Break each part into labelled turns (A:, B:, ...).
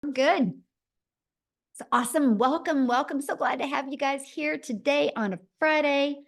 A: Good. It's awesome. Welcome, welcome. So glad to have you guys here today on a Friday.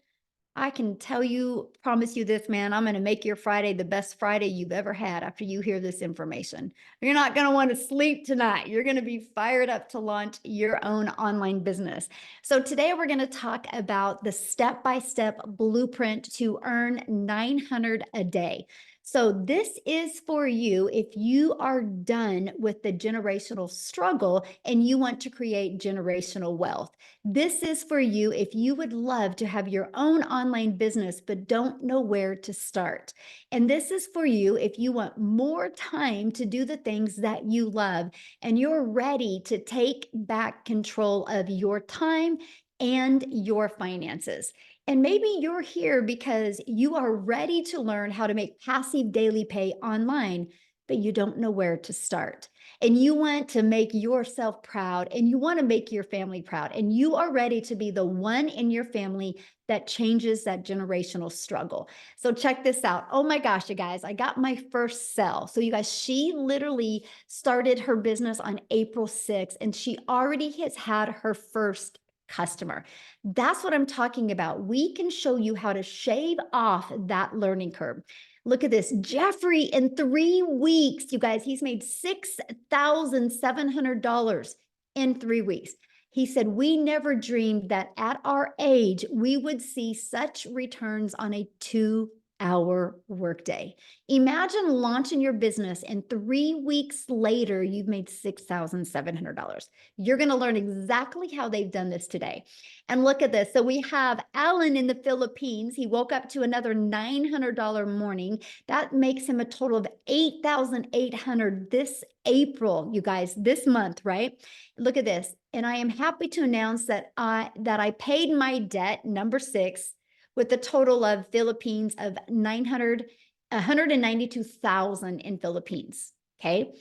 A: I can tell you, promise you this, man, I'm going to make your Friday the best Friday you've ever had after you hear this information. You're not going to want to sleep tonight. You're going to be fired up to launch your own online business. So today we're going to talk about the step-by-step blueprint to earn 900 a day. So this is for you if you are done with the generational struggle and you want to create generational wealth. This is for you if you would love to have your own online business but don't know where to start. And this is for you if you want more time to do the things that you love and you're ready to take back control of your time and your finances. And maybe you're here because you are ready to learn how to make passive daily pay online, but you don't know where to start. And you want to make yourself proud and you want to make your family proud. And you are ready to be the one in your family that changes that generational struggle. So check this out. Oh my gosh, you guys, I got my first sell. So you guys, she literally started her business on April 6th and she already has had her first customer. That's what I'm talking about. We can show you how to shave off that learning curve. Look at this. Jeffrey, in 3 weeks, you guys, he's made $6,700 in 3 weeks. He said, we never dreamed that at our age, we would see such returns on a 2-hour workday. Imagine launching your business and 3 weeks later, you've made $6,700. You're going to learn exactly how they've done this today. And look at this. So we have Alan in the Philippines. He woke up to another $900 morning. That makes him a total of $8,800 this April, you guys, this month, right? Look at this. And I am happy to announce that I paid my debt, number 6, with a total of Philippines of 192,000 in Philippines. Okay.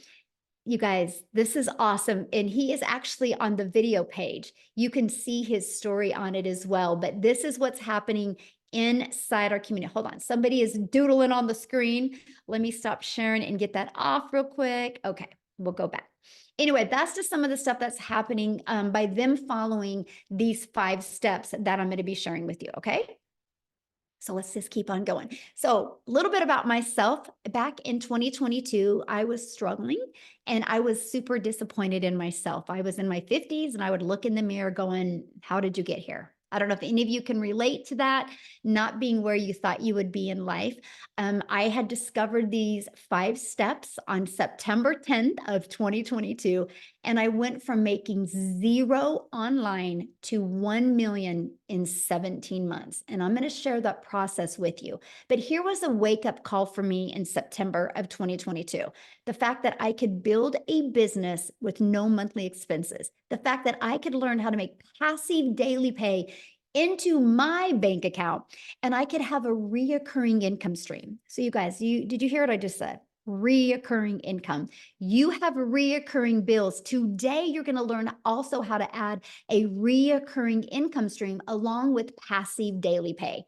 A: You guys, this is awesome. And he is actually on the video page. You can see his story on it as well. But this is what's happening inside our community. Hold on. Somebody is doodling on the screen. Let me stop sharing and get that off real quick. Okay, we'll go back. Anyway, that's just some of the stuff that's happening by them following these 5 steps that I'm going to be sharing with you. Okay. So let's just keep on going. So a little bit about myself. Back in 2022, I was struggling and I was super disappointed in myself. I was in my 50s and I would look in the mirror going, how did you get here? I don't know if any of you can relate to that, not being where you thought you would be in life. I had discovered these 5 steps on September 10th of 2022, and I went from making 0 online to 1 million in 17 months. And I'm going to share that process with you. But here was a wake-up call for me in September of 2022. The fact that I could build a business with no monthly expenses. The fact that I could learn how to make passive daily pay into my bank account and I could have a reoccurring income stream. So you guys, did you hear what I just said? Reoccurring income. You have reoccurring bills. Today, you're going to learn also how to add a reoccurring income stream along with passive daily pay.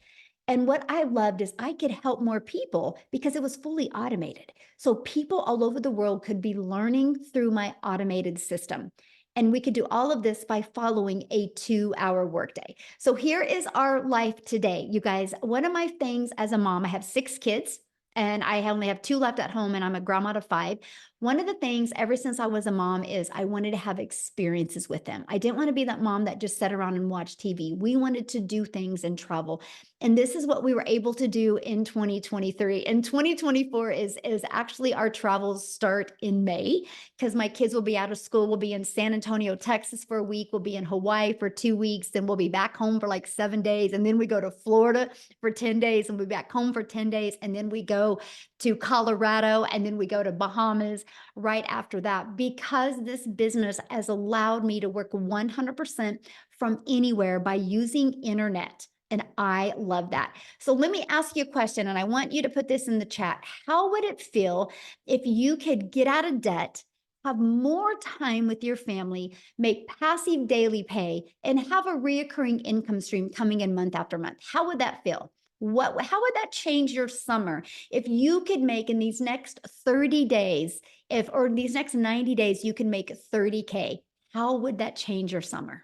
A: And what I loved is I could help more people because it was fully automated. So people all over the world could be learning through my automated system. And we could do all of this by following a 2-hour workday. So here is our life today. You guys, one of my things as a mom, I have 6 kids and I only have 2 left at home and I'm a grandma of 5. One of the things ever since I was a mom is I wanted to have experiences with them. I didn't want to be that mom that just sat around and watched TV. We wanted to do things and travel. And this is what we were able to do in 2023. And 2024 is actually our travels start in May because my kids will be out of school. We'll be in San Antonio, Texas for a week. We'll be in Hawaii for 2 weeks. Then we'll be back home for like 7 days. And then we go to Florida for 10 days and we'll be back home for 10 days. And then we go to Colorado and then we go to Bahamas right after that, because this business has allowed me to work 100% from anywhere by using internet. And I love that. So let me ask you a question, and I want you to put this in the chat. How would it feel if you could get out of debt, have more time with your family, make passive daily pay, and have a reoccurring income stream coming in month after month? How would that feel? How would that change your summer? If you could make in these next 30 days, or these next 90 days, you can make 30K. How would that change your summer?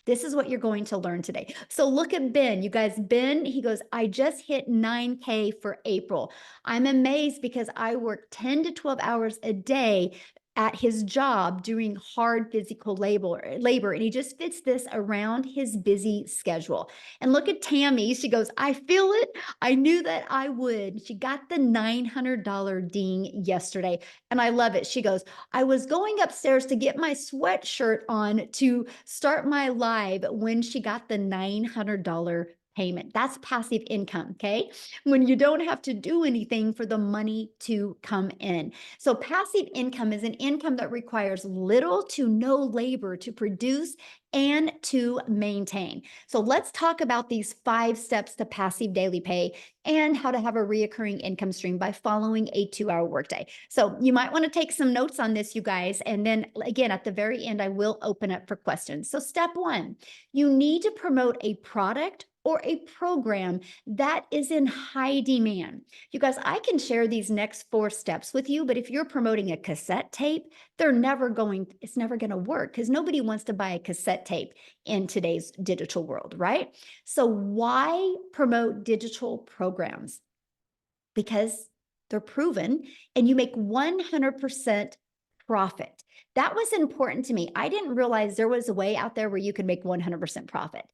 A: This is what you're going to learn today. So look at Ben. You guys, Ben, he goes, I just hit 9K for April. I'm amazed because I work 10 to 12 hours a day at his job doing hard physical labor, and he just fits this around his busy schedule. And look at Tammy. She goes, I feel it. I knew that I would. She got the $900 ding yesterday, and I love it. She goes, I was going upstairs to get my sweatshirt on to start my live when she got the $900 payment. That's passive income, okay? When you don't have to do anything for the money to come in. So passive income is an income that requires little to no labor to produce and to maintain. So let's talk about these 5 steps to passive daily pay and how to have a reoccurring income stream by following a 2-hour workday. So you might want to take some notes on this, you guys. And then again, at the very end, I will open up for questions. So step 1, you need to promote a product or a program that is in high demand. You guys, I can share these next 4 steps with you, but if you're promoting a cassette tape, it's never going to work because nobody wants to buy a cassette tape in today's digital world, right? So why promote digital programs? Because they're proven and you make 100% profit. That was important to me. I didn't realize there was a way out there where you could make 100% profit.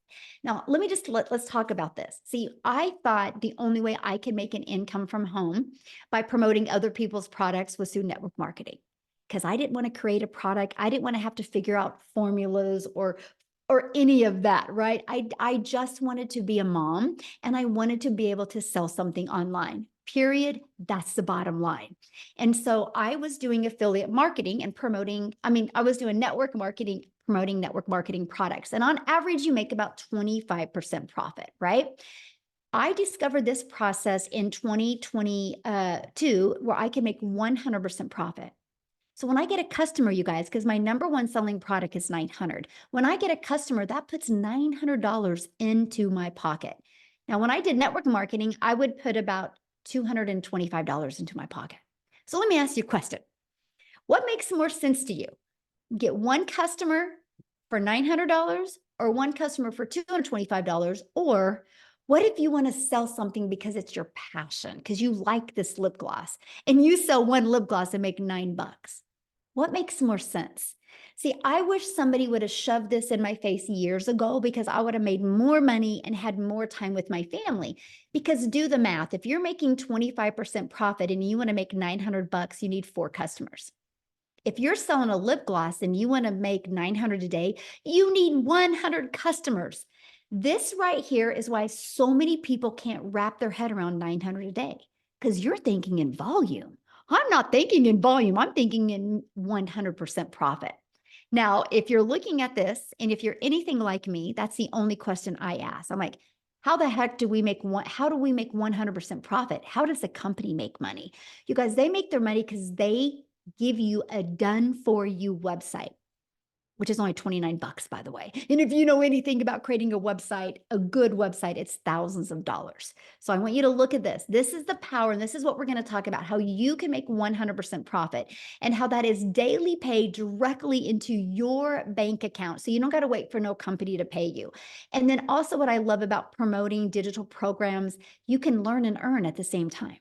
A: Now, let's talk about this. See, I thought the only way I could make an income from home by promoting other people's products was through network marketing, because I didn't want to create a product. I didn't want to have to figure out formulas or any of that, right? I just wanted to be a mom and I wanted to be able to sell something online. Period. That's the bottom line. And so I was doing affiliate marketing and I was doing network marketing, promoting network marketing products. And on average, you make about 25% profit, right? I discovered this process in 2022 where I can make 100% profit. So when I get a customer, you guys, because my number one selling product is 900, when I get a customer, that puts $900 into my pocket. Now, when I did network marketing, I would put about $225 into my pocket. So let me ask you a question. What makes more sense to you? Get one customer for $900 or one customer for $225? Or what if you want to sell something because it's your passion, because you like this lip gloss and you sell one lip gloss and make $9? What makes more sense? See, I wish somebody would have shoved this in my face years ago because I would have made more money and had more time with my family. Because do the math. If you're making 25% profit and you want to make $900, you need 4 customers. If you're selling a lip gloss and you want to make $900 a day, you need 100 customers. This right here is why so many people can't wrap their head around $900 a day, because you're thinking in volume. I'm not thinking in volume. I'm thinking in 100% profit. Now, if you're looking at this and if you're anything like me, that's the only question I ask. I'm like, how the heck do we make 100% profit? How does the company make money? You guys, they make their money because they give you a done for you website, which is only $29, by the way. And if you know anything about creating a website, a good website, it's thousands of dollars. So I want you to look at this. This is the power, and this is what we're going to talk about, how you can make 100% profit and how that is daily paid directly into your bank account. So you don't got to wait for no company to pay you. And then also what I love about promoting digital programs, you can learn and earn at the same time.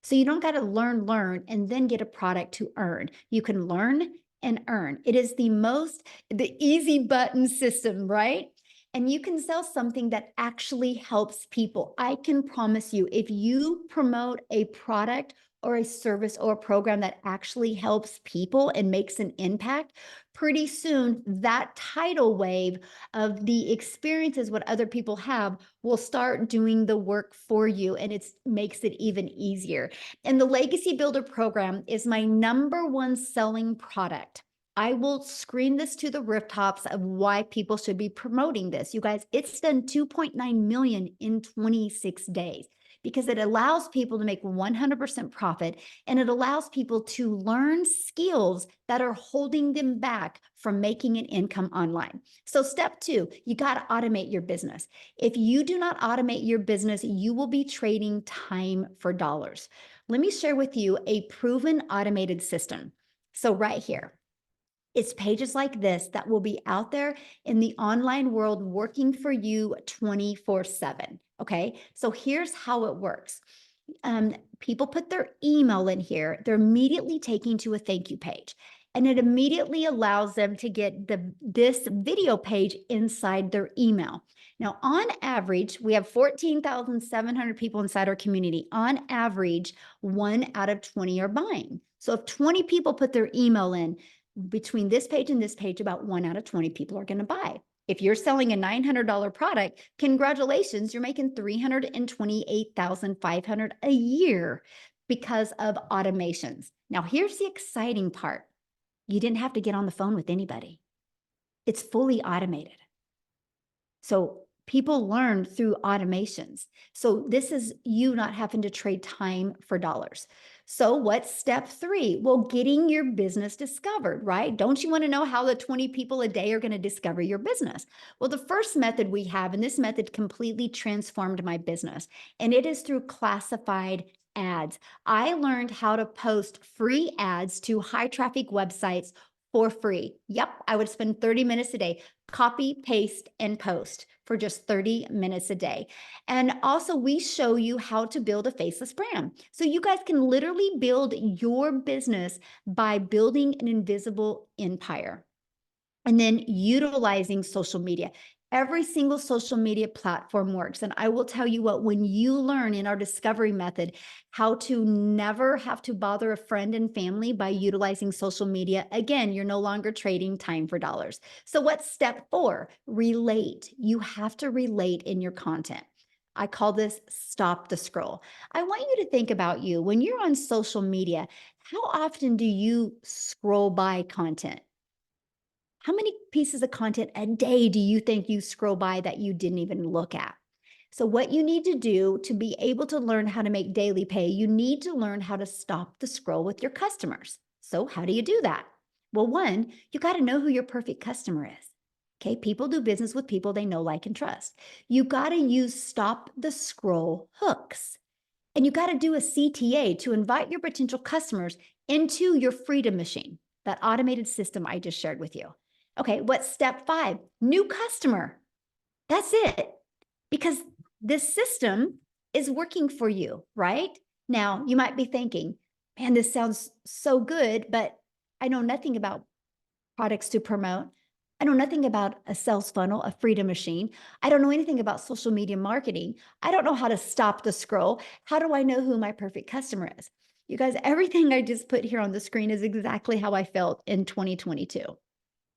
A: So you don't got to learn, and then get a product to earn. You can learn and earn. It is the easy button system, right? And you can sell something that actually helps people. I can promise you, if you promote a product or a service or a program that actually helps people and makes an impact, pretty soon that tidal wave of the experiences what other people have will start doing the work for you, and it makes it even easier. And the Legacy Builder program is my number one selling product. I will scream this to the rooftops of why people should be promoting this. You guys, it's done 2.9 million in 26 days. because it allows people to make 100% profit, and it allows people to learn skills that are holding them back from making an income online. So step 2, you got to automate your business. If you do not automate your business, you will be trading time for dollars. Let me share with you a proven automated system. So right here, it's pages like this that will be out there in the online world working for you 24/7. Okay. So here's how it works. People put their email in here, they're immediately taken to a thank you page. And it immediately allows them to get this video page inside their email. Now, on average, we have 14,700 people inside our community. On average, 1 out of 20 are buying. So if 20 people put their email in, between this page and this page, about 1 out of 20 people are going to buy. If you're selling a $900 product, congratulations, you're making $328,500 a year because of automations. Now, here's the exciting part. You didn't have to get on the phone with anybody. It's fully automated. So people learn through automations. So this is you not having to trade time for dollars. So what's step 3? Well, getting your business discovered, right? Don't you want to know how the 20 people a day are going to discover your business? Well, the first method we have, and this method completely transformed my business, and it is through classified ads. I learned how to post free ads to high traffic websites for free. Yep, I would spend 30 minutes a day, copy, paste, and post for just 30 minutes a day. And also, we show you how to build a faceless brand. So you guys can literally build your business by building an invisible empire. And then utilizing social media. Every single social media platform works. And I will tell you what, when you learn in our discovery method how to never have to bother a friend and family by utilizing social media, again, you're no longer trading time for dollars. So what's step 4? Relate. You have to relate in your content. I call this stop the scroll. I want you to think about you when you're on social media. How often do you scroll by content? How many pieces of content a day do you think you scroll by that you didn't even look at? So what you need to do to be able to learn how to make daily pay, you need to learn how to stop the scroll with your customers. So how do you do that? Well, one, you got to know who your perfect customer is. Okay, people do business with people they know, like, and trust. You got to use stop the scroll hooks. And you got to do a CTA to invite your potential customers into your Freedom Machine, that automated system I just shared with you. Okay, what's step 5? New customer. That's it. Because this system is working for you, right? Now, you might be thinking, man, this sounds so good, but I know nothing about products to promote. I know nothing about a sales funnel, a Freedom Machine. I don't know anything about social media marketing. I don't know how to stop the scroll. How do I know who my perfect customer is? You guys, everything I just put here on the screen is exactly how I felt in 2022.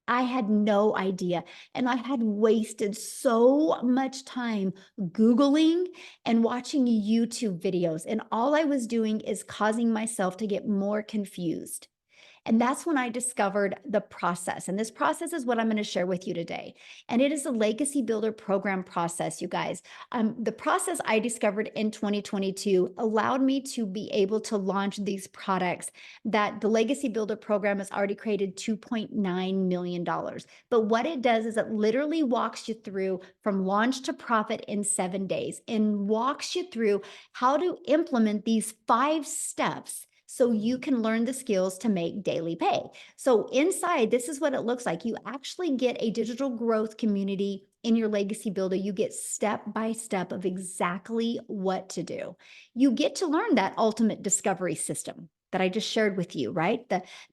A: I had no idea. And I had wasted so much time Googling and watching YouTube videos. And all I was doing is causing myself to get more confused. And that's when I discovered the process. And this process is what I'm going to share with you today. And it is a Legacy Builder program process, you guys. The process I discovered in 2022 allowed me to be able to launch these products that the Legacy Builder program has already created $2.9 million. But what it does is it literally walks you through from launch to profit in 7 days and walks you through how to implement these 5 steps so you can learn the skills to make daily pay. So inside, this is what it looks like. You actually get a digital growth community in your Legacy Builder. You get step by step of exactly what to do. You get to learn that ultimate discovery system that I just shared with you, right?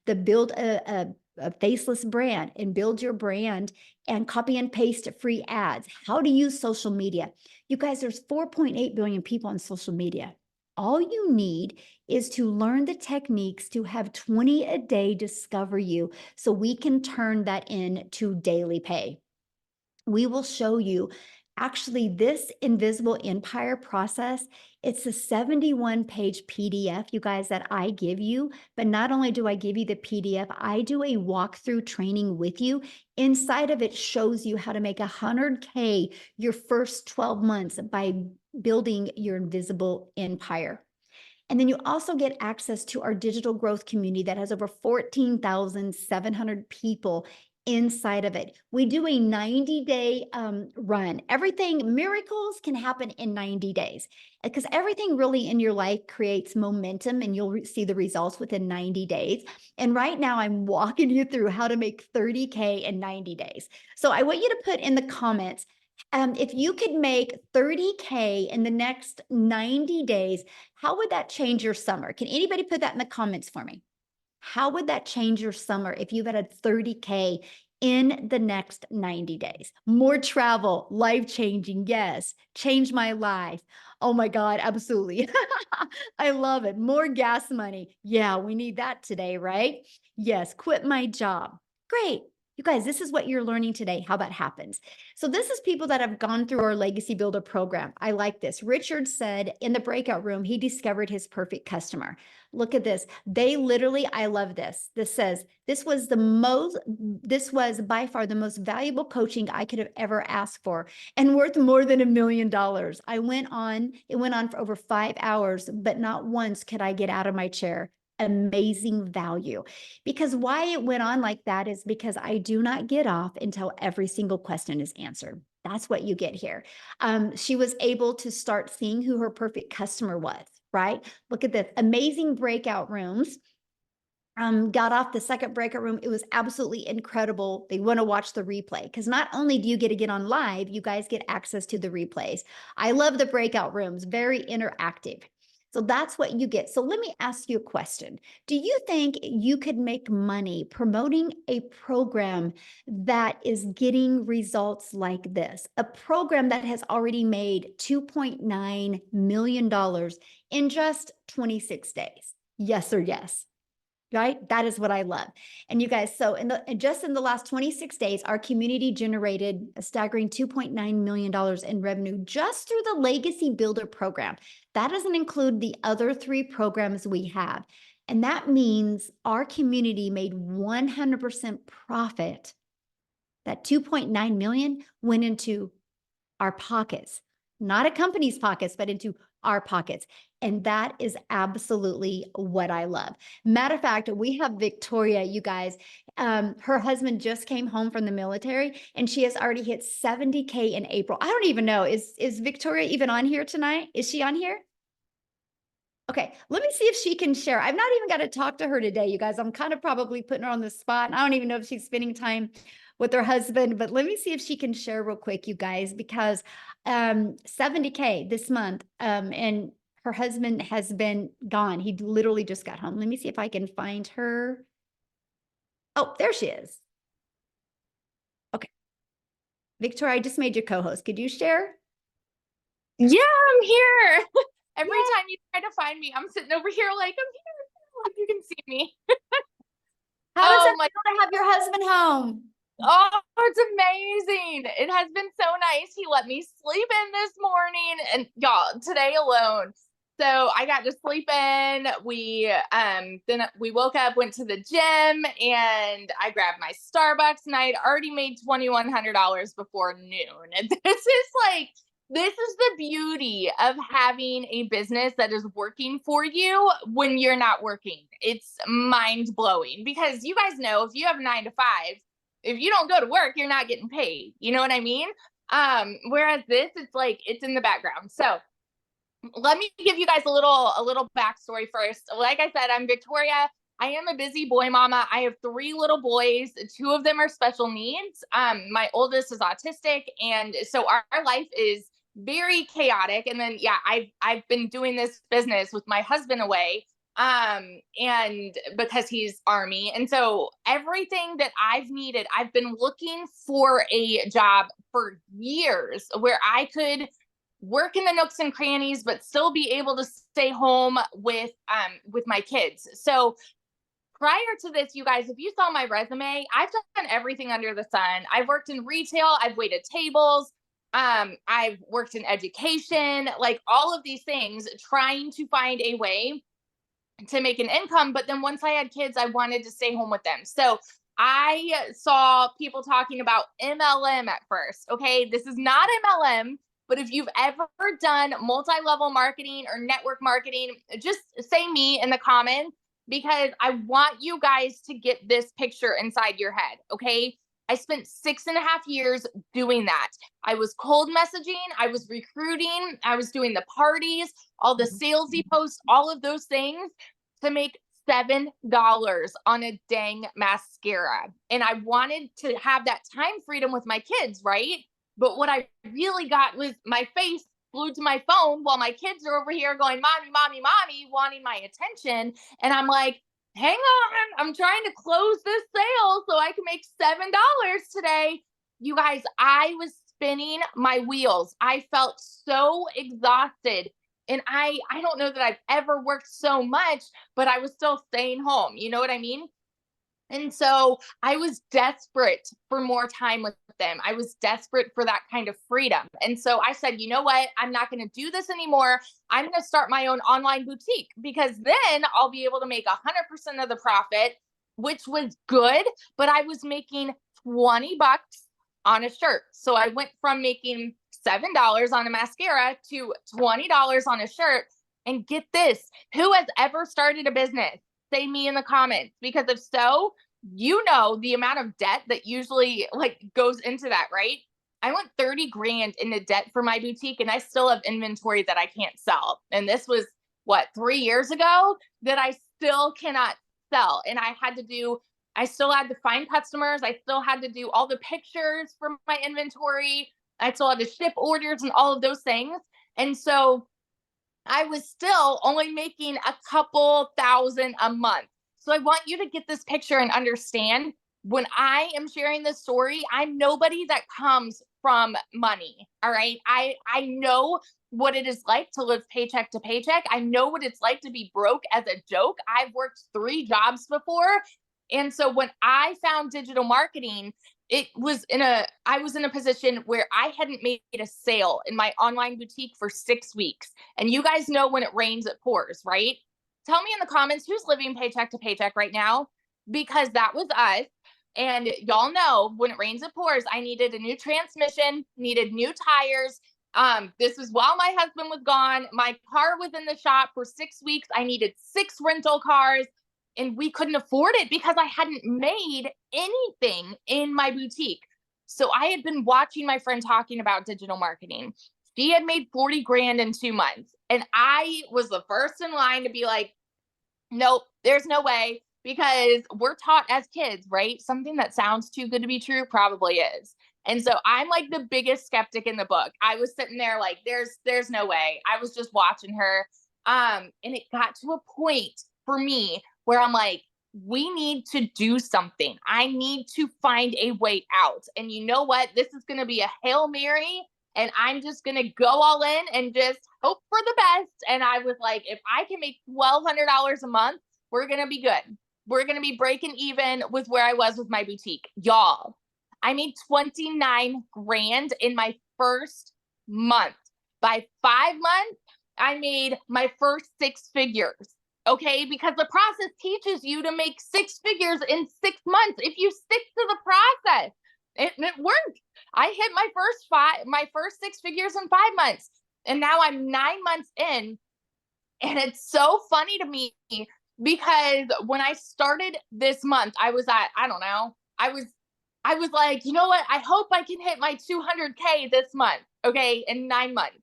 A: The build a faceless brand and build your brand and copy and paste free ads. How to use social media. You guys, there's 4.8 billion people on social media. All you need is to learn the techniques to have 20 a day discover you so we can turn that into daily pay. We will show you actually this invisible empire process. It's a 71-page PDF, you guys, that I give you. But not only do I give you the PDF, I do a walkthrough training with you. Inside of it shows you how to make 100K your first 12 months by building your invisible empire. And then you also get access to our digital growth community that has over 14,700 people inside of it. We do a 90-day run. Everything, miracles can happen in 90 days because everything really in your life creates momentum and you'll see the results within 90 days. And right now I'm walking you through how to make 30K in 90 days. So I want you to put in the comments, if you could make 30K in the next 90 days, how would that change your summer? Can anybody put that in the comments for me? How would that change your summer if you had a 30K in the next 90 days? More travel, life-changing, yes. Change my life. Oh my God, absolutely. I love it. More gas money. Yeah, we need that today, right? Yes, quit my job. Great. You guys, this is what you're learning today, how that happens. So this is people that have gone through our Legacy Builder program. I like this. Richard said in the breakout room, he discovered his perfect customer. Look at this. They literally, I love this. This says, this was by far the most valuable coaching I could have ever asked for and worth more than $1 million. It went on for over 5 hours, but not once could I get out of my chair. Amazing value. Because why it went on like that is because I do not get off until every single question is answered. That's what you get here. She was able to start seeing who her perfect customer was, right? Look at this, amazing breakout rooms. Got off the second breakout room. It was absolutely incredible. They want to watch the replay because not only do you get to get on live, you guys get access to the replays. I love the breakout rooms, very interactive. So that's what you get. So let me ask you a question. Do you think you could make money promoting a program that is getting results like this? A program that has already made $2.9 million in just 26 days? Yes or yes? Right? That is what I love. And you guys, so just in the last 26 days, our community generated a staggering $2.9 million in revenue just through the Legacy Builder program. That doesn't include the other 3 programs we have. And that means our community made 100% profit. That 2.9 million went into our pockets, not a company's pockets, but into our pockets. And that is absolutely what I love. Matter of fact, we have Victoria, you guys. Her husband just came home from the military and she has already hit 70K in April. I don't even know. Is Victoria even on here tonight? Is she on here? Okay, let me see if she can share. I've not even got to talk to her today, you guys. I'm kind of probably putting her on the spot. I don't even know if she's spending time with her husband, but let me see if she can share real quick, you guys, because 70K this month, and her husband has been gone. He literally just got home. Let me see if I can find her. Oh, there she is. Okay. Victoria, I just made you co-host. Could you share?
B: Yeah, I'm here. Every
A: Yay.
B: time you try to find me, I'm sitting over here like I'm here. Like you can see me.
A: How does
B: Oh
A: it
B: my,
A: feel to have your husband home?
B: oh, it's amazing. It has been so nice. He let me sleep in this morning and y'all, today alone. So I got to sleep in. Then we woke up, went to the gym, and I grabbed my Starbucks, and I had already made $2,100 before noon. And this is the beauty of having a business that is working for you when you're not working. It's mind blowing because you guys know if you have 9 to 5, if you don't go to work, you're not getting paid. You know what I mean? Whereas this, it's like it's in the background. So let me give you guys a little backstory first. Like I said, I'm Victoria. I am a busy boy mama. I have 3 little boys. 2 of them are special needs. My oldest is autistic, and so our life is very chaotic. And then yeah, I've been doing this business with my husband away, and because he's Army, and so everything that I've needed, I've been looking for a job for years where I could work in the nooks and crannies but still be able to stay home with my kids. So prior to this, you guys, if you saw my resume, I've done everything under the sun. I've worked in retail, I've waited tables, I've worked in education, like all of these things, trying to find a way to make an income. But then once I had kids, I wanted to stay home with them. So I saw people talking about MLM at first. Okay, this is not MLM. But if you've ever done multi-level marketing or network marketing, just say me in the comments, because I want you guys to get this picture inside your head. Okay. I spent 6.5 years doing that. I was cold messaging, I was recruiting, I was doing the parties, all the salesy posts, all of those things to make $7 on a dang mascara. And I wanted to have that time freedom with my kids, right? But what I really got was my face glued to my phone while my kids are over here going, mommy, mommy, mommy, wanting my attention. And I'm like, hang on, I'm trying to close this sale so I can make $7 today. You guys, I was spinning my wheels. I felt so exhausted. And I don't know that I've ever worked so much, but I was still staying home. You know what I mean? And so I was desperate for more time with them. I was desperate for that kind of freedom. And so I said, you know what? I'm not going to do this anymore. I'm going to start my own online boutique, because then I'll be able to make 100% of the profit, which was good. But I was making 20 bucks on a shirt. So I went from making $7 on a mascara to $20 on a shirt. And get this, who has ever started a business? Say me in the comments, because if so, you know the amount of debt that usually like goes into that, right? I went 30 grand into debt for my boutique, and I still have inventory that I can't sell. And this was what, 3 years ago, that I still cannot sell. And I still had to find customers. I still had to do all the pictures for my inventory. I still had to ship orders and all of those things. And so I was still only making a couple thousand a month. So I want you to get this picture and understand, when I am sharing this story, I'm nobody that comes from money. All right. I know what it is like to live paycheck to paycheck. I know what it's like to be broke as a joke. I've worked 3 jobs before. And so when I found digital marketing, I was in a position where I hadn't made a sale in my online boutique for 6 weeks. And you guys know when it rains, it pours, right? Tell me in the comments who's living paycheck to paycheck right now, because that was us. And y'all know when it rains, it pours. I needed a new transmission, needed new tires. This was while my husband was gone. My car was in the shop for 6 weeks. I needed 6 rental cars. And we couldn't afford it because I hadn't made anything in my boutique. So I had been watching my friend talking about digital marketing. She had made 40 grand in 2 months. And I was the first in line to be like, nope, there's no way, because we're taught as kids, right? Something that sounds too good to be true probably is. And so I'm like the biggest skeptic in the book. I was sitting there like, there's no way. I was just watching her. And it got to a point for me where I'm like, we need to do something. I need to find a way out. And you know what? This is going to be a Hail Mary, and I'm just going to go all in and just hope for the best. And I was like, if I can make $1,200 a month, we're going to be good. We're going to be breaking even with where I was with my boutique. Y'all, I made 29 grand in my first month. By 5 months, I made my first 6 figures. Okay, because the process teaches you to make 6 figures in 6 months if you stick to the process. It worked. I hit my first 6 figures in 5 months, and now I'm 9 months in. And it's so funny to me, because when I started this month, I was at, I don't know, I was like, you know what? I hope I can hit my 200K this month. Okay, in 9 months.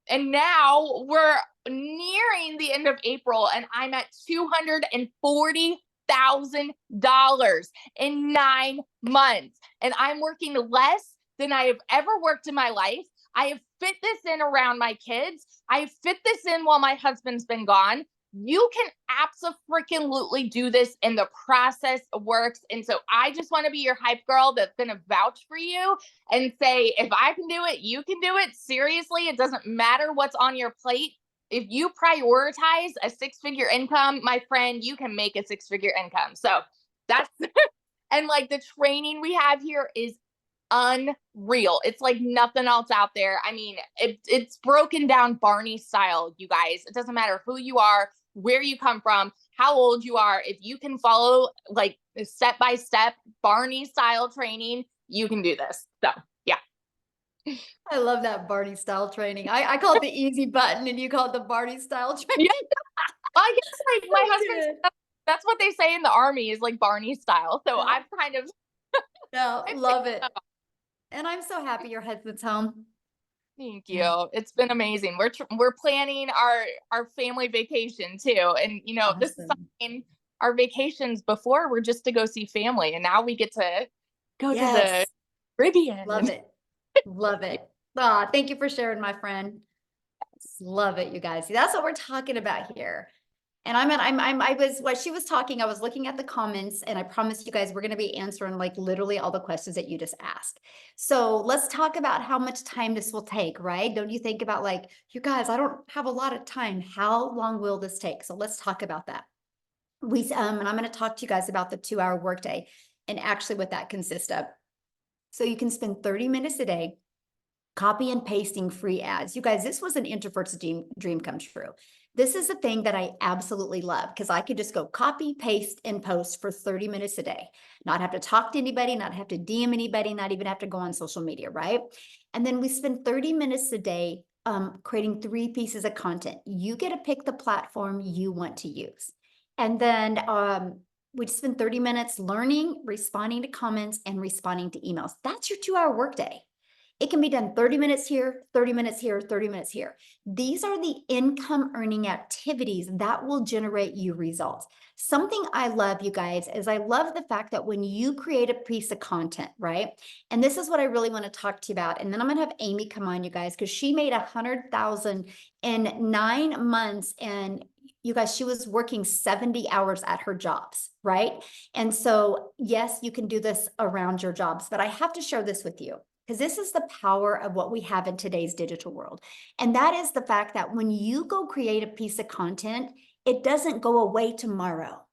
B: And now we're nearing the end of April, and I'm at $240,000 in 9 months. And I'm working less than I have ever worked in my life. I have fit this in around my kids. I have fit this in while my husband's been gone. You can abso-freaking-lutely do this, and the process works. And so I just want to be your hype girl that's going to vouch for you and say, if I can do it, you can do it. Seriously, it doesn't matter what's on your plate. If you prioritize a 6-figure income, my friend, you can make a 6-figure income. So that's, and like the training we have here is unreal. It's like nothing else out there. I mean, it's broken down Barney style, you guys. It doesn't matter who you are, where you come from, how old you are. If you can follow like step by step Barney style training, you can do this. So yeah.
A: I love that Barney style training. I call it the easy button and you call it the Barney style training.
B: Yeah, I guess like my husband
A: Good.
B: said that's what they say in the army is like Barney style. So
A: Yeah.
B: I've kind of
A: No,
B: I've
A: love
B: picked
A: it.
B: up.
A: And I'm so happy your husband's home.
B: Thank
A: Yeah.
B: you. It's been amazing. We're planning our family vacation too, and this is
A: Awesome.
B: something our vacations before were just to go see family, and now we get to go to the
A: Yes.
B: Caribbean.
A: Love it. Love it. Ah, thank you for sharing, my friend. Love it, you guys. See, that's what we're talking about here. And I was, while she was talking, I was looking at the comments and I promise you guys, we're going to be answering like literally all the questions that you just asked. So let's talk about how much time this will take, right? Don't you think about like, you guys, I don't have a lot of time. How long will this take? So let's talk about that. And I'm going to talk to you guys about the 2-hour workday and actually what that consists of. So you can spend 30 minutes a day copy and pasting free ads. You guys, this was an introvert's dream come true. This is the thing that I absolutely love because I could just go copy, paste, and post for 30 minutes a day, not have to talk to anybody, not have to DM anybody, not even have to go on social media, right? And then we spend 30 minutes a day creating 3 pieces of content. You get to pick the platform you want to use. And then we spend 30 minutes learning, responding to comments, and responding to emails. That's your 2-hour workday. It can be done 30 minutes here, 30 minutes here, 30 minutes here. These are the income earning activities that will generate you results. Something I love, you guys, is I love the fact that when you create a piece of content, right? And this is what I really want to talk to you about. And then I'm going to have Amy come on, you guys, because she made 100,000 in 9 months. And you guys, she was working 70 hours at her jobs, right? And so, yes, you can do this around your jobs, but I have to share this with you because this is the power of what we have in today's digital world. And that is the fact that when you go create a piece of content, it doesn't go away tomorrow.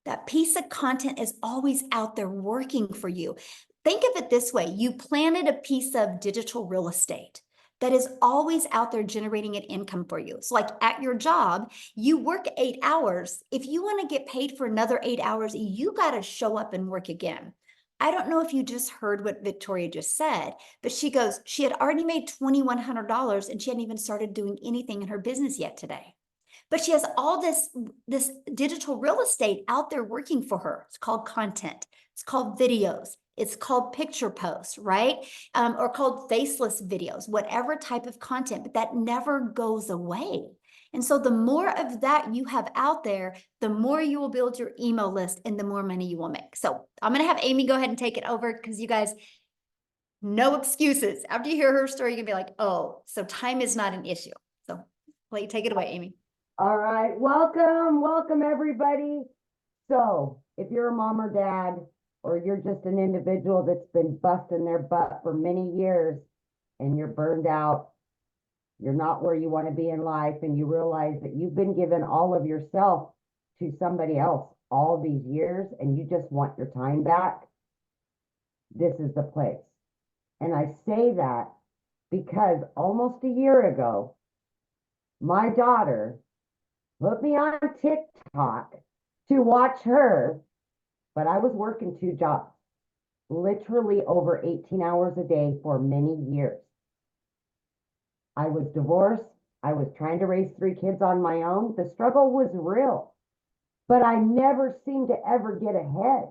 A: That piece of content is always out there working for you. Think of it this way. You planted a piece of digital real estate that is always out there generating an income for you. So like at your job, you work 8 hours. If you want to get paid for another 8 hours, you got to show up and work again. I don't know if you just heard what Victoria just said, but she goes, she had already made $2,100 and she hadn't even started doing anything in her business yet today. But she has all this digital real estate out there working for her. It's called content. It's called videos. It's called picture posts, right? Or called faceless videos, whatever type of content, but that never goes away. And so the more of that you have out there, the more you will build your email list and the more money you will make. So I'm going to have Amy go ahead and take it over because you guys, no excuses. After you hear her story, you're going to be like, oh, so time is not an issue. So take it away, Amy.
C: All right, welcome everybody. So if you're a mom or dad, or you're just an individual that's been busting their butt for many years and you're burned out, you're not where you want to be in life, and you realize that you've been given all of yourself to somebody else all these years and you just want your time back, this is the place. And I say that because almost a year ago, my daughter put me on TikTok to watch her, but I was working 2 jobs, literally over 18 hours a day for many years. I was divorced. I was trying to raise 3 kids on my own. The struggle was real, but I never seemed to ever get ahead.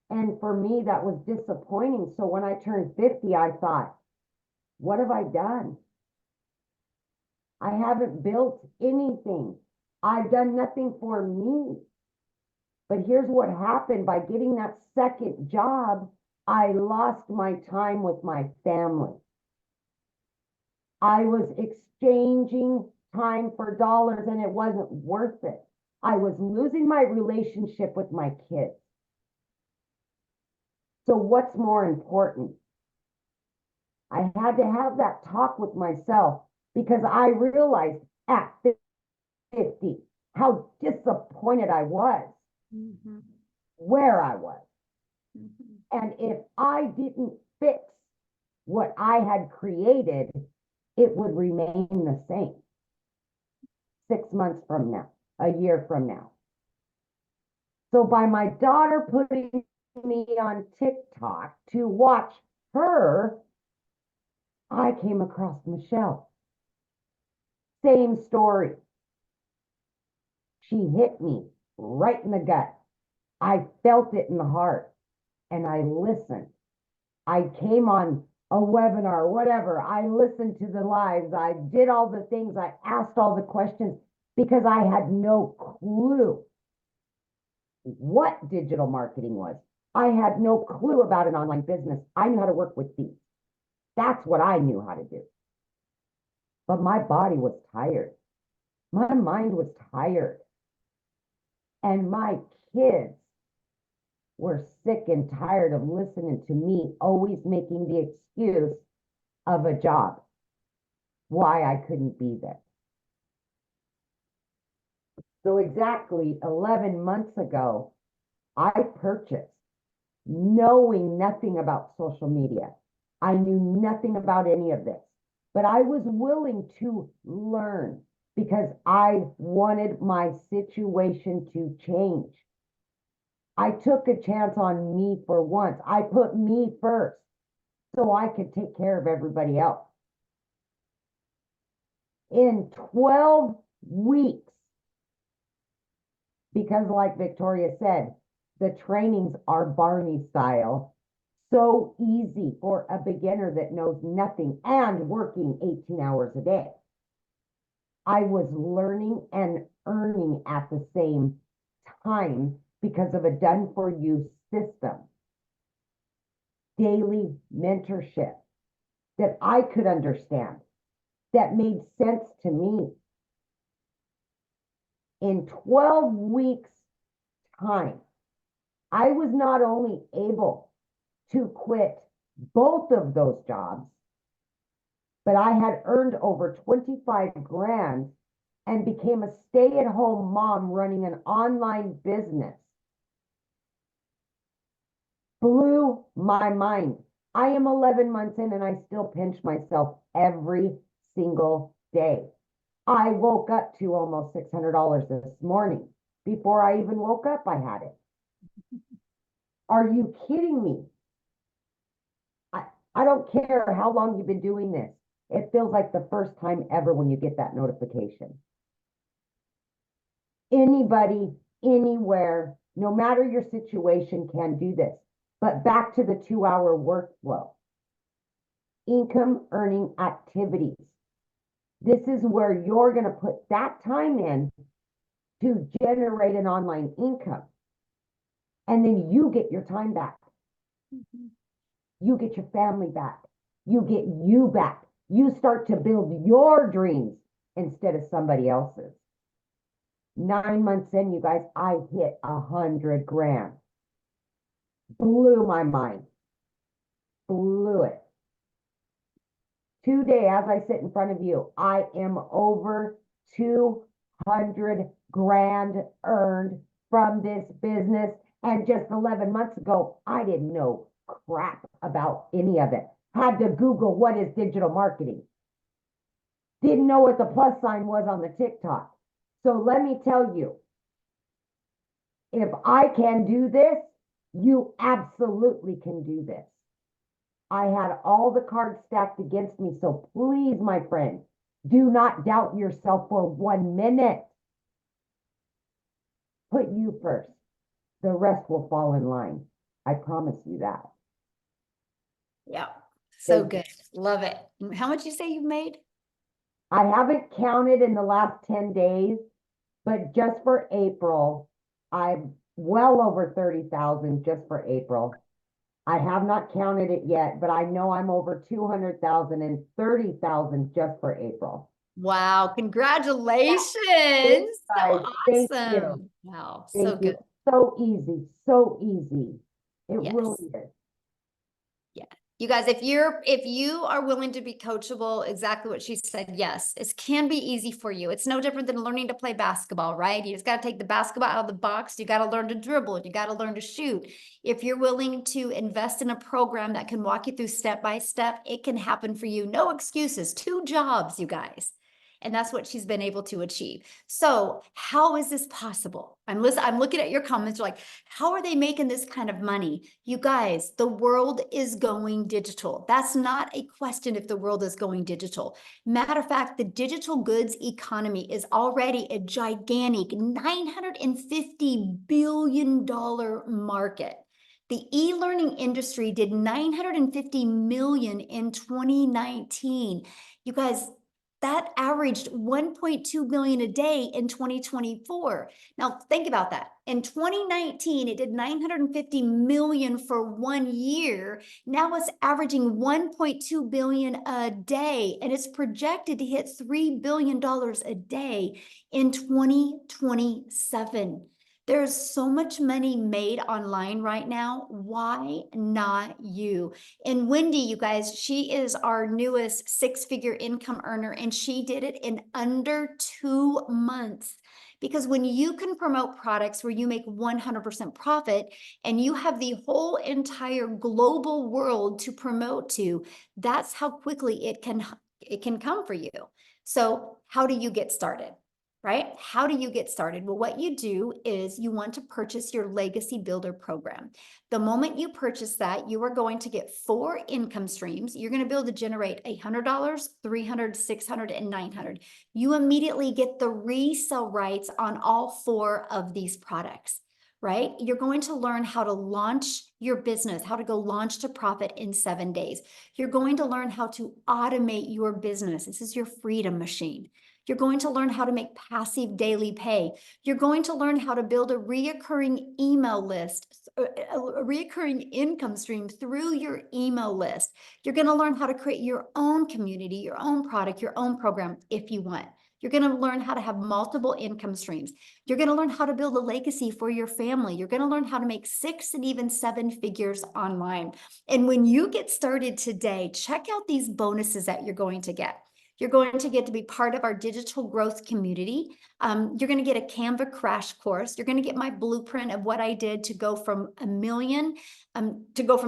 C: And for me, that was disappointing. So when I turned 50, I thought, what have I done? I haven't built anything. I've done nothing for me. But here's what happened. By getting that second job, I lost my time with my family. I was exchanging time for dollars and it wasn't worth it. I was losing my relationship with my kids. So what's more important? I had to have that talk with myself because I realized at 50 how disappointed I was, where I was. And if I didn't fix what I had created, it would remain the same 6 months from now, a year from now. So by my daughter putting me on TikTok to watch her, I came across Michelle. Same story. She hit me right in the gut. I felt it in the heart and I listened. I came on a webinar, whatever. I listened to the lives. I did all the things. I asked all the questions because I had no clue what digital marketing was. I had no clue about an online business. I knew how to work with these. That's what I knew how to do. But my body was tired. My mind was tired. And my kids were sick and tired of listening to me always making the excuse of a job why I couldn't be there. So exactly 11 months ago, I purchased knowing nothing about social media. I knew nothing about any of this, but I was willing to learn because I wanted my situation to change. I took a chance on me for once. I put me first so I could take care of everybody else. In 12 weeks, because like Victoria said, the trainings are Barney style, so easy for a beginner that knows nothing and working 18 hours a day. I was learning and earning at the same time because of a done-for-you system. Daily mentorship that I could understand, that made sense to me. In 12 weeks' time, I was not only able to quit both of those jobs, but I had earned over 25 grand and became a stay-at-home mom running an online business. Blew my mind. I am 11 months in and I still pinch myself every single day. I woke up to almost $600 this morning. Before I even woke up, I had it. Are you kidding me? I don't care how long you've been doing this. It feels like the first time ever when you get that notification. Anybody, anywhere, no matter your situation, can do this. But back to the 2-hour workflow. Income earning activities. This is where you're going to put that time in to generate an online income. And then you get your time back. You get your family back. You get you back. You start to build your dreams instead of somebody else's. 9 months in, you guys, I hit 100 grand. Blew my mind. Blew it. Today, as I sit in front of you, I am over 200 grand earned from this business. And just 11 months ago, I didn't know crap about any of it. Had to Google what is digital marketing. Didn't know what the plus sign was on the TikTok. So let me tell you, if I can do this, you absolutely can do this. I had all the cards stacked against me. So please, my friend, do not doubt yourself for 1 minute. Put you first. The rest will fall in line. I promise you that.
A: Yeah. So
C: Thank you.
A: good. Love it. How much you say you've made?
C: I haven't counted in the last 10 days, but just for April, I'm well over 30,000 just for April. I have not counted it yet, but I know I'm over 200,000 and 30,000 just for April.
A: Wow. Congratulations.
C: Thanks,
A: So
C: guys. Thank you.
A: awesome. Wow. So
C: Thank you.
A: good.
C: So easy. So easy. It
A: Yes.
C: really is.
A: You guys, if you are willing to be coachable, exactly what she said, yes, it can be easy for you. It's no different than learning to play basketball, right? You just got to take the basketball out of the box. You got to learn to dribble. You got to learn to shoot. If you're willing to invest in a program that can walk you through step by step, it can happen for you. No excuses. 2 jobs, you guys. And that's what she's been able to achieve. So how is this possible? I'm looking at your comments, you're like, how are they making this kind of money? You guys, the world is going digital. That's not a question if the world is going digital. Matter of fact, the digital goods economy is already a gigantic $950 billion market. The e-learning industry did 950 million in 2019. You guys, that averaged 1.2 billion a day in 2024. Now think about that. In 2019, it did 950 million for 1 year. Now it's averaging 1.2 billion a day, and it's projected to hit $3 billion a day in 2027. There's so much money made online right now. Why not you? And Wendy, you guys, she is our newest 6-figure income earner, and she did it in under 2 months. Because when you can promote products where you make 100% profit and you have the whole entire global world to promote to, that's how quickly it can come for you. So how do you get started? Right? How do you get started? Well, what you do is you want to purchase your Legacy Builder program. The moment you purchase that, you are going to get 4 income streams. You're going to be able to generate $100, $300, $600, and $900. You immediately get the resale rights on all 4 of these products, right? You're going to learn how to launch your business, how to go launch to profit in 7 days. You're going to learn how to automate your business. This is your freedom machine. You're going to learn how to make passive daily pay. You're going to learn how to build a reoccurring email list, a reoccurring income stream through your email list. You're going to learn how to create your own community, your own product, your own program if you want. You're going to learn how to have multiple income streams. You're going to learn how to build a legacy for your family. You're going to learn how to make 6 and even 7 figures online. And when you get started today, check out these bonuses that you're going to get. You're going to get to be part of our digital growth community. You're going to get a Canva crash course. You're going to get my blueprint of what I did to go from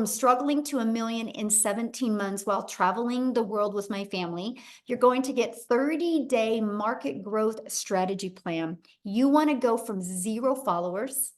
A: struggling to $1 million in 17 months while traveling the world with my family. You're going to get 30-day market growth strategy plan. You want to go from 0 followers,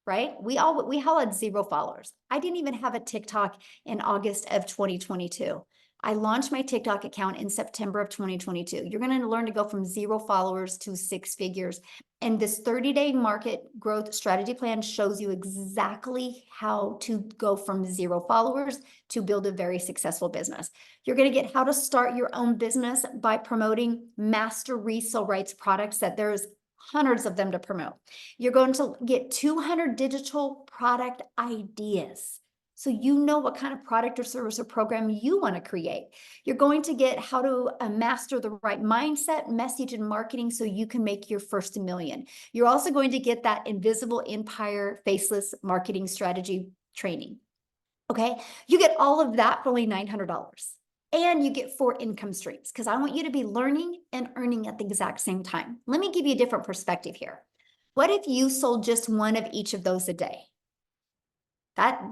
A: right? We all had 0 followers. I didn't even have a TikTok in August of 2022. I launched my TikTok account in September of 2022. You're going to learn to go from 0 followers to 6 figures. And this 30-day market growth strategy plan shows you exactly how to go from 0 followers to build a very successful business. You're going to get how to start your own business by promoting master resale rights products that there's hundreds of them to promote. You're going to get 200 digital product ideas, so you know what kind of product or service or program you want to create. You're going to get how to master the right mindset, message, and marketing so you can make your first $1 million. You're also going to get that Invisible Empire Faceless Marketing Strategy training. Okay, you get all of that for only $900. And you get 4 income streams because I want you to be learning and earning at the exact same time. Let me give you a different perspective here. What if you sold just one of each of those a day?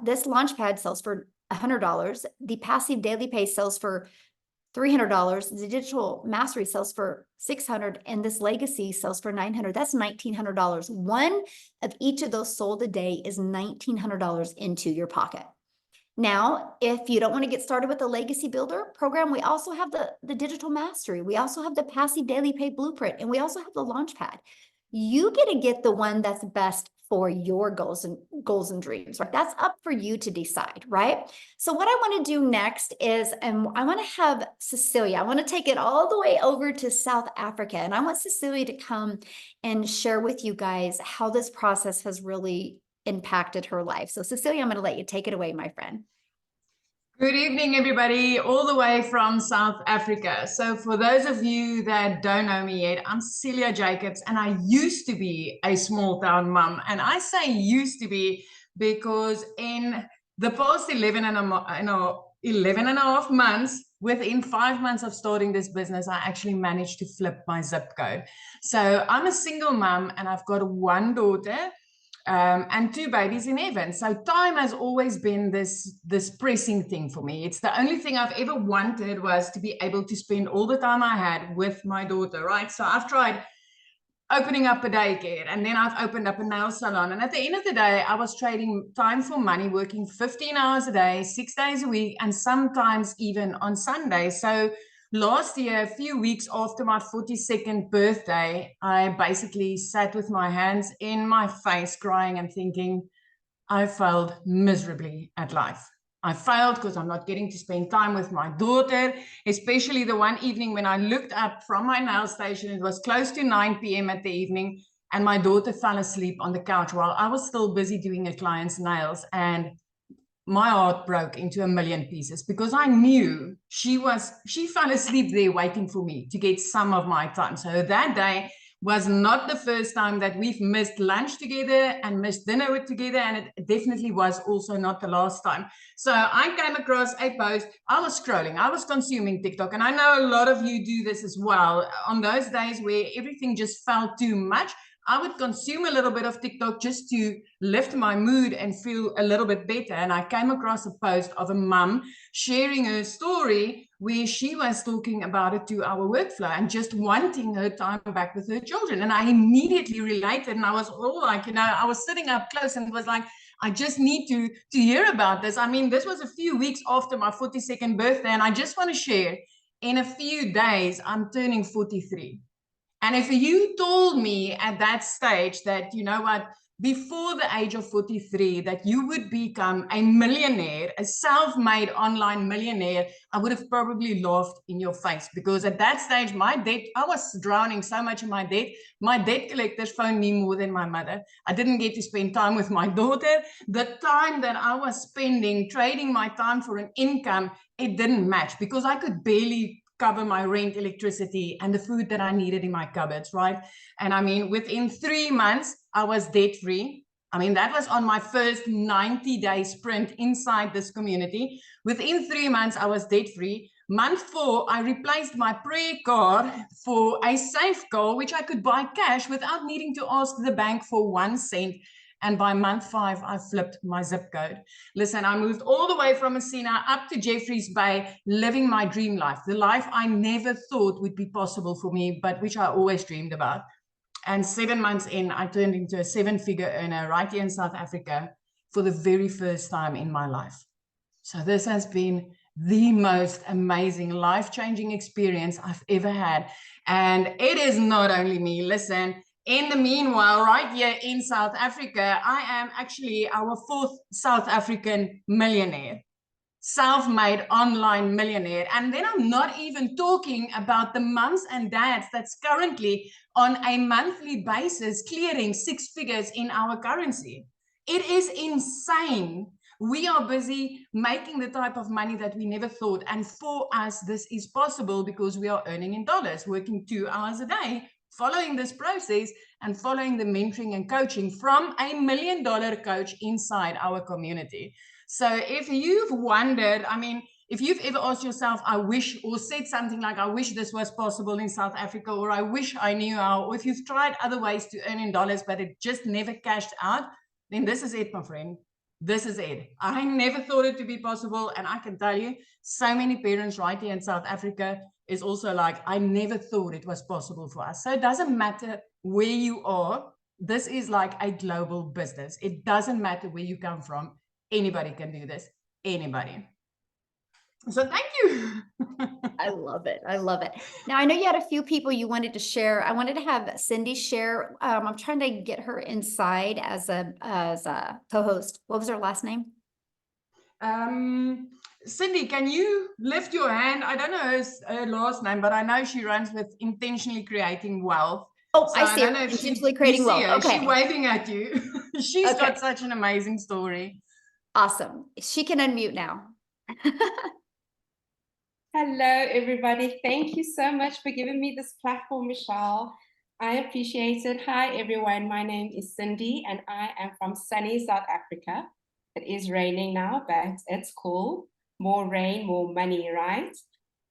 A: This Launchpad sells for $100. The Passive Daily Pay sells for $300. The Digital Mastery sells for $600, and this Legacy sells for $900. That's $1,900. One of each of those sold a day is $1,900 into your pocket. Now, if you don't want to get started with the Legacy Builder program, we also have the Digital Mastery. We also have the Passive Daily Pay Blueprint, and we also have the Launchpad. You get to get the one that's best for your goals and dreams, right? That's up for you to decide, right? So what I want to do next is, I want to have Cecilia, I want to take it all the way over to South Africa, and I want Cecilia to come and share with you guys how this process has really impacted her life. So Cecilia, I'm going to let you take it away, my friend.
D: Good evening, everybody, all the way from South Africa. So for those of you that don't know me yet, I'm Cecilia Jacobs, and I used to be a small town mom. And I say used to be because in the past 11 and a half months, within 5 months of starting this business, I actually managed to flip my zip code. So I'm a single mom, and I've got 1 daughter. and 2 babies in heaven. So time has always been this pressing thing for me. It's the only thing I've ever wanted, was to be able to spend all the time I had with my daughter, right? So I've tried opening up a daycare, and then I've opened up a nail salon. And at the end of the day, I was trading time for money, working 15 hours a day, 6 days a week, and sometimes even on Sunday. So last year, a few weeks after my 42nd birthday, I basically sat with my hands in my face, crying and thinking, I failed miserably at life. I failed because I'm not getting to spend time with my daughter, especially the one evening when I looked up from my nail station. It was close to 9 p.m. at the evening, and my daughter fell asleep on the couch while I was still busy doing a client's nails. And my heart broke into a million pieces, because I knew she fell asleep there waiting for me to get some of my time. So that day was not the first time that we've missed lunch together and missed dinner together, and it definitely was also not the last time. So I came across a post. I was scrolling, I was consuming TikTok, and I know a lot of you do this as well. On those days where everything just felt too much, I would consume a little bit of TikTok just to lift my mood and feel a little bit better. And I came across a post of a mum sharing her story where she was talking about a 2-hour workflow and just wanting her time back with her children. And I immediately related, and I was all like, I was sitting up close and was like, I just need to hear about this. I mean, this was a few weeks after my 42nd birthday, and I just want to share, in a few days, I'm turning 43. And if you told me at that stage that, you know what, before the age of 43, that you would become a millionaire, a self-made online millionaire, I would have probably laughed in your face, because at that stage, my debt, I was drowning so much in my debt. My debt collectors phoned me more than my mother. I didn't get to spend time with my daughter. The time that I was spending trading my time for an income, it didn't match, because I could barely cover my rent, electricity, and the food that I needed in my cupboards, right? And I mean, within 3 months, I was debt-free. I mean, that was on my first 90-day sprint inside this community. Within 3 months, I was debt-free. Month 4, I replaced my prayer card for a safe call, which I could buy cash without needing to ask the bank for 1 cent. And by month 5, I flipped my zip code. Listen, I moved all the way from Messina up to Jeffreys Bay, living my dream life, the life I never thought would be possible for me, but which I always dreamed about. And 7 months in, I turned into a 7-figure earner right here in South Africa for the very first time in my life. So this has been the most amazing, life-changing experience I've ever had. And it is not only me. Listen, in the meanwhile, right here in South Africa, I am actually our 4th South African millionaire, self-made online millionaire. And then I'm not even talking about the moms and dads that's currently on a monthly basis clearing 6 figures in our currency. It is insane. We are busy making the type of money that we never thought. And for us, this is possible because we are earning in dollars, working 2 hours a day, following this process and following the mentoring and coaching from a $1 million coach inside our community. So if you've wondered, I mean, if you've ever asked yourself, I wish, or said something like, I wish this was possible in South Africa, or I wish I knew how, or if you've tried other ways to earn in dollars, but it just never cashed out, then this is it, my friend. This is it. I never thought it to be possible. And I can tell you, so many parents right here in South Africa is also like, I never thought it was possible for us. So it doesn't matter where you are. This is like a global business. It doesn't matter where you come from. Anybody can do this. Anybody. So thank you.
A: I love it. I love it. Now, I know you had a few people you wanted to share. I wanted to have Cindy share. I'm trying to get her inside as a co-host. What was her last name?
D: Cindy, can you lift your hand? I don't know her last name, but I know she runs with Intentionally Creating Wealth.
A: Oh,
D: So
A: I see
D: don't know
A: her.
D: if
A: Intentionally Creating Wealth. Okay.
D: She's waving at you. She's
A: Okay.
D: got such an amazing story.
A: Awesome. She can unmute now.
E: Hello, everybody. Thank you so much for giving me this platform, Michelle. I appreciate it. Hi, everyone. My name is Cindy, and I am from sunny South Africa. It is raining now, but it's cool. More rain, more money, right?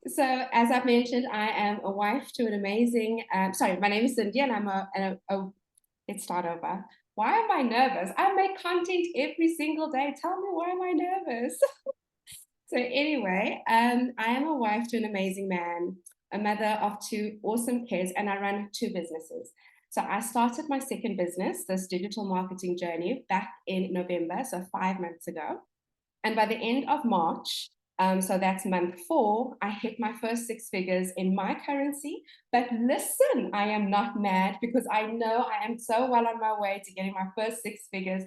E: So, as I've mentioned, I am a wife to an amazing, my name is Cindy, and I'm let's start over. Why am I nervous? I make content every single day. Tell me, why am I nervous? So anyway, I am a wife to an amazing man, a mother of 2 awesome kids, and I run 2 businesses. So I started my second business, this digital marketing journey, back in November, so 5 months ago. And by the end of March, so that's month 4, I hit my first 6 figures in my currency. But listen, I am not mad because I know I am so well on my way to getting my first 6 figures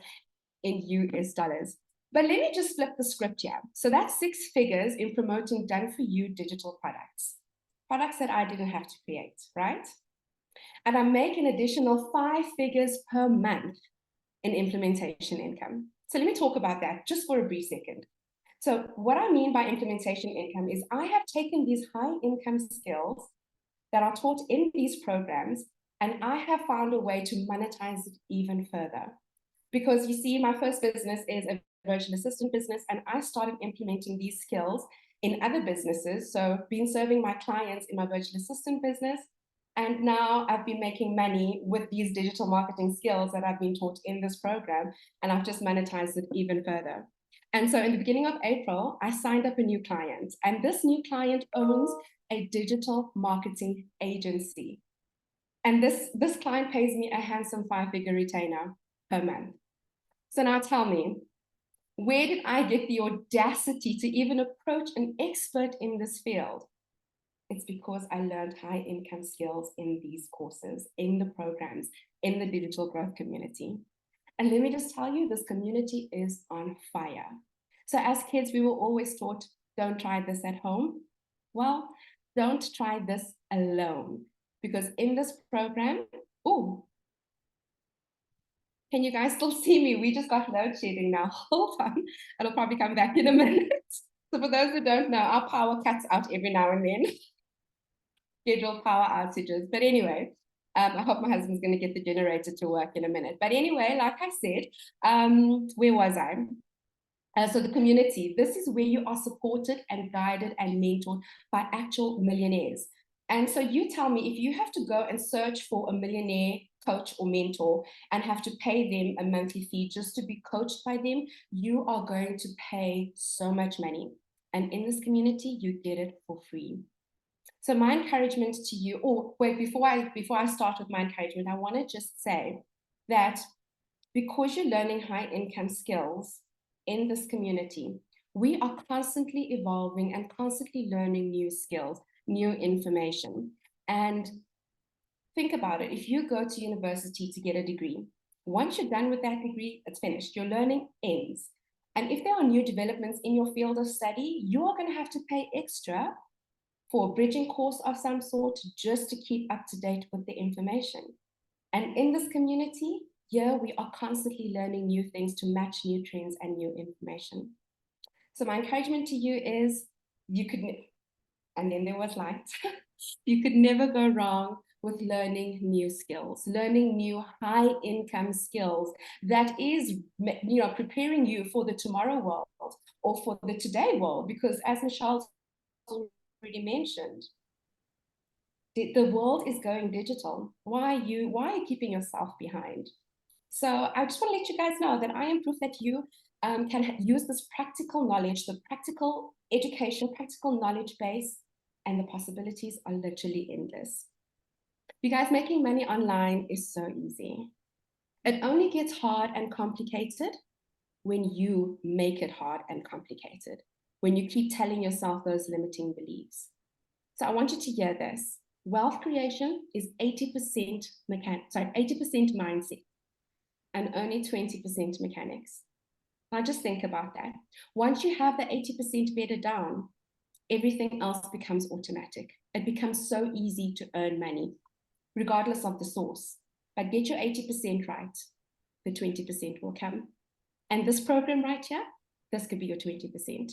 E: in US dollars. But let me just flip the script here. So that's 6 figures in promoting done for you digital products that I didn't have to create, right? And I make an additional 5 figures per month in implementation income. So let me talk about that just for a brief second. So what I mean by implementation income is I have taken these high income skills that are taught in these programs, and I have found a way to monetize it even further. Because you see, my first business is a virtual assistant business, and I started implementing these skills in other businesses. So been serving my clients in my virtual assistant business, and now I've been making money with these digital marketing skills that I've been taught in this program, and I've just monetized it even further. And so in the beginning of April, I signed up a new client, and this new client owns a digital marketing agency. And this client pays me a handsome 5-figure retainer per month. So now tell me, where did I get the audacity to even approach an expert in this field? It's because I learned high income skills in these courses, in the programs, in the digital growth community. And let me just tell you, this community is on fire. So as kids, we were always taught, don't try this at home. Well, don't try this alone, because in this program, can you guys still see me? We just got load shedding now. Hold on, it'll probably come back in a minute. So for those who don't know, our power cuts out every now and then. Scheduled power outages. But anyway, I hope my husband's going to get the generator to work in a minute. But anyway, like I said, where was I? So the community, this is where you are supported and guided and mentored by actual millionaires. And so you tell me, if you have to go and search for a millionaire coach or mentor and have to pay them a monthly fee just to be coached by them, you are going to pay so much money. And in this community, you get it for free. So my encouragement to you, before I start with my encouragement, I want to just say that because you're learning high income skills in this community, we are constantly evolving and constantly learning new skills, new information. And think about it. If you go to university to get a degree, once you're done with that degree, it's finished. Your learning ends. And if there are new developments in your field of study, you are going to have to pay extra for a bridging course of some sort just to keep up to date with the information. And in this community, here we are constantly learning new things to match new trends and new information. So my encouragement to you is and then there was light, you could never go wrong with learning new skills, learning new high income skills that is, preparing you for the tomorrow world or for the today world. Because as Michelle already mentioned, the world is going digital. Why are you keeping yourself behind? So I just want to let you guys know that I am proof that you can use this practical knowledge, the practical education, practical knowledge base, and the possibilities are literally endless. You guys, making money online is so easy. It only gets hard and complicated when you make it hard and complicated, when you keep telling yourself those limiting beliefs. So I want you to hear this. Wealth creation is 80% mindset and only 20% mechanics. Now just think about that. Once you have the 80% bedded down, everything else becomes automatic. It becomes so easy to earn money, regardless of the source. But get your 80% right, the 20% will come. And this program right here, this could be your 20%.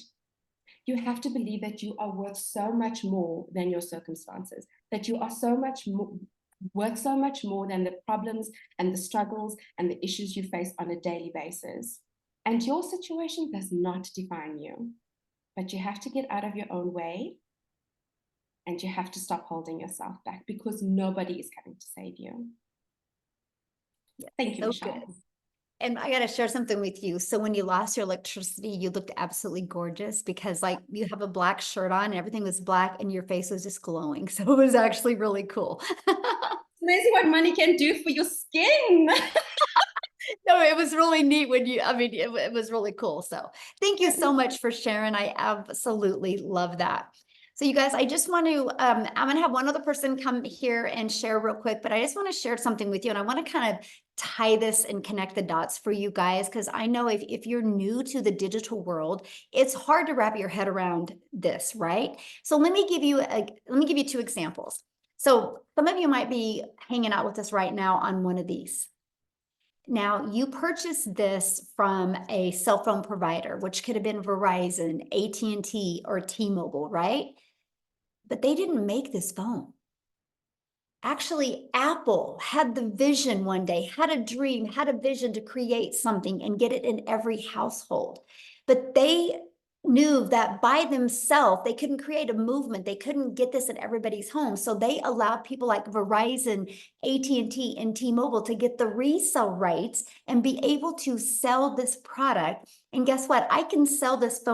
E: You have to believe that you are worth so much more than your circumstances, that you are so much more, worth so much more than the problems and the struggles and the issues you face on a daily basis. And your situation does not define you, but you have to get out of your own way and you have to stop holding yourself back, because nobody is coming to save you. Thank you,
A: So
E: Michelle.
A: good. And I gotta share something with you. So when you lost your electricity, you looked absolutely gorgeous because like you have a black shirt on and everything was black and your face was just glowing. So it was actually really cool.
E: It's amazing what money can do for your skin.
A: No, it was really neat when you, I mean, it was really cool. So thank you so much for sharing. I absolutely love that. So you guys, I just want to, I'm going to have one other person come here and share real quick, but I just want to share something with you. And I want to kind of tie this and connect the dots for you guys, because I know if you're new to the digital world, it's hard to wrap your head around this, right? So let me give you two examples. So some of you might be hanging out with us right now on one of these. Now, you purchased this from a cell phone provider, which could have been Verizon, AT&T, or T-Mobile, right? But they didn't make this phone. Actually, Apple had the vision one day, had a dream, had a vision to create something and get it in every household. But they knew that by themselves, they couldn't create a movement. They couldn't get this in everybody's home. So they allowed people like Verizon, AT&T, and T-Mobile to get the resale rights and be able to sell this product. And guess what? I can sell this phone